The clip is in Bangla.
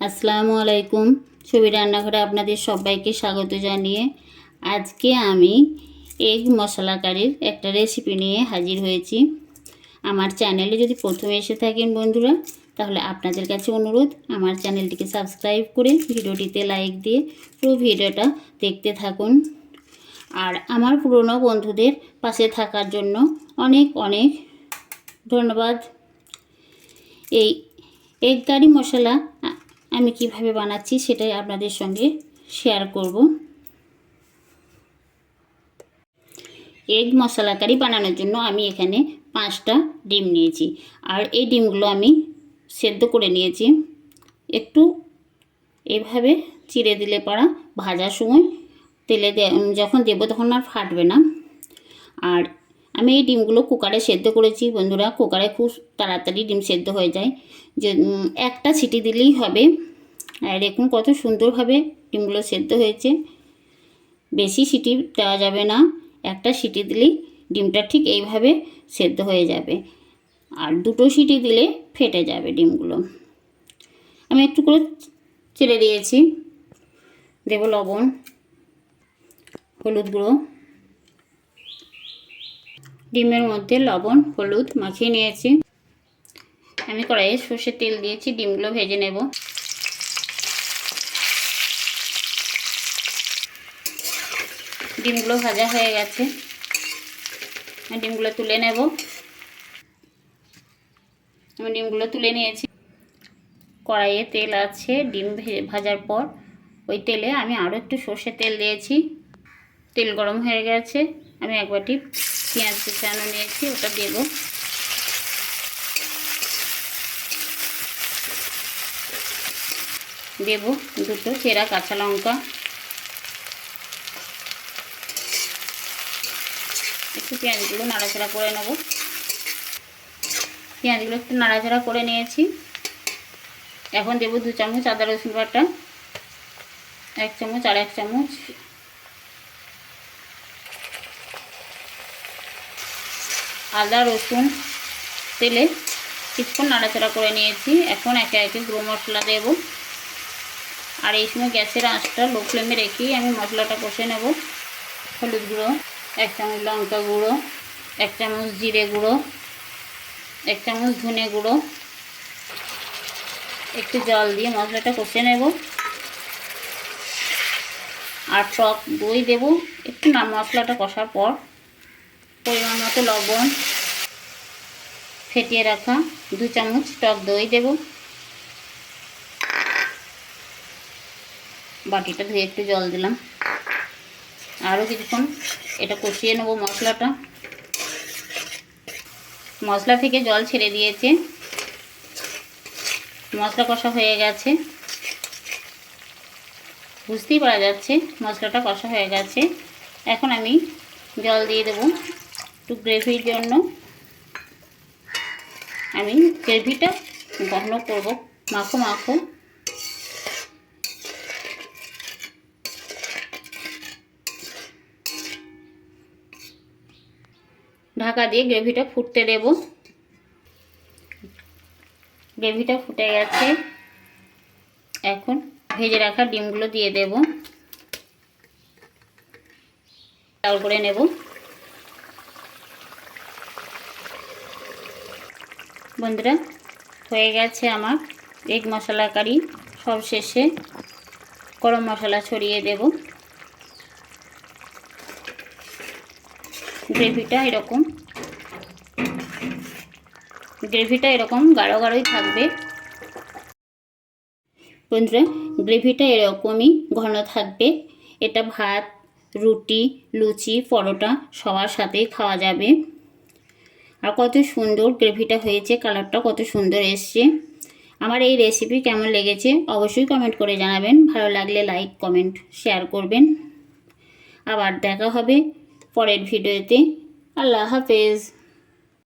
আসসালামু আলাইকুম। ছবি রান্নাঘরে আপনাদের সবাইকে স্বাগত জানিয়ে আজকে আমি এগ মশলা কারির একটা রেসিপি নিয়ে হাজির হয়েছি। আমার চ্যানেলে যদি প্রথমে এসে থাকেন বন্ধুরা, তাহলে আপনাদের কাছে অনুরোধ আমার চ্যানেলটিকে সাবস্ক্রাইব করে ভিডিওটিতে লাইক দিয়ে পুরো ভিডিওটা দেখতে থাকুন। আর আমার পুরনো বন্ধুদের পাশে থাকার জন্য অনেক অনেক ধন্যবাদ। এই এগ কারি মশলা আমি কিভাবে বানাচ্ছি সেটাই আপনাদের সঙ্গে শেয়ার করব। এগ মশলা কারি বানানোর জন্য আমি এখানে 5টা ডিম নিয়েছি, আর এই ডিমগুলো আমি সেদ্ধ করে নিয়েছি। একটু এভাবে চিড়ে দিলে পড়া ভাজার সময় তেলে যখন দেবো তখন আর ফাটবে না। আর আমি এই ডিমগুলো কুকারে সেদ্ধ করেছি বন্ধুরা। কুকারে খুব তাড়াতাড়ি ডিম সেদ্ধ হয়ে যায়, যে একটা সিটি দিলেই হবে। আর দেখুন কত সুন্দরভাবে ডিমগুলো সেদ্ধ হয়েছে। বেশি সিটি দেওয়া যাবে না, একটা সিটি দিলেই ডিমটা ঠিক এইভাবে সেদ্ধ হয়ে যাবে। আর দুটো সিটি দিলে ফেটে যাবে ডিমগুলো। আমি একটু করে চেড়ে দিয়েছি। দেব লবণ, হলুদ গুঁড়ো। ডিমের মধ্যে লবণ হলুদ মাখিয়ে নিয়েছি। আমি কড়াইয়ে সর্ষের তেল দিয়েছি, ডিমগুলো ভেজে নেব। ডিমগুলো ভাজা হয়ে গেছে, ডিমগুলো তুলে নেব। আমি ডিমগুলো তুলে নিয়েছি। কড়াইয়ে তেল আছে, ডিম ভাজার পর ওই তেলে আমি আরও একটু সর্ষের তেল দিয়েছি। তেল গরম হয়ে গেছে, আমি এক বাটি পেঁয়াজ কুচানো নিয়েছি, ওটা দেব। দেব দুটো চেরা কাঁচা লঙ্কা। একটু পেঁয়াজগুলো নাড়াচাড়া করে নেব। পেঁয়াজগুলো একটু নাড়াচাড়া করে নিয়েছি। এখন দেব 2 চামচ আদা রসুন বাটা, 1 চামচ আর 1 চামচ আদা রসুন তেলে কিছুক্ষণ নাড়াচাড়া করে নিয়েছি। এখন একে একে গুঁড়ো মশলা দেব। আর এই সময় গ্যাসের আঁচটা লো ফ্লেমে রেখেই আমি মশলাটা কষে নেব। হলুদ গুঁড়ো 1 চামচ, লঙ্কা গুঁড়ো 1 চামচ, জিরে গুঁড়ো 1 চামচ, ধনে গুঁড়ো। একটু জল দিয়ে মশলাটা কষে নেব। আর টক দই দেব একটু মশলাটা কষার পর। পরিমাণ মতো লবণ, ফেটিয়ে রাখা 2 চামচ টক দই দেব। বাটিটা ধুয়ে একটু জল দিলাম। আরও কিছুক্ষণ এটা কষিয়ে নেব মশলাটা। মশলা থেকে জল ছেড়ে দিয়েছে, মশলা কষা হয়ে গেছে। বুঝতেই পারা যাচ্ছে মশলাটা কষা হয়ে গেছে। এখন আমি জল দিয়ে দেব একটু গ্রেভির জন্য। আমি গ্রেভিটা ঘন করব, মাখো মাখো। ঢাকা দিয়ে গ্রেভিটা ফুটতে দেব। গ্রেভিটা ফুটে গেছে, এখন ভেজে রাখা ডিমগুলো দিয়ে দেব। লাল করে নেব। বন্ধুরা, হয়ে গেছে আমার এগ মশলা কারি। সব শেষে গরম মশলা ছড়িয়ে দেব। গ্রেভিটা এরকম গাঢ় গাঢ়ই থাকবে বন্ধুরা। গ্রেভিটা এরকমই ঘন থাকবে। এটা ভাত, রুটি, লুচি, পরোটা সবার সাথেই খাওয়া যাবে। আর কত সুন্দর গ্রেভিটা হয়েছে, কালারটা কত সুন্দর এসছে। আমার এই রেসিপি কেমন লেগেছে অবশ্যই কমেন্ট করে জানাবেন। ভালো লাগলে লাইক, কমেন্ট, শেয়ার করবেন। আবার দেখা হবে পরের ভিডিওতে। আল্লাহ হাফেজ।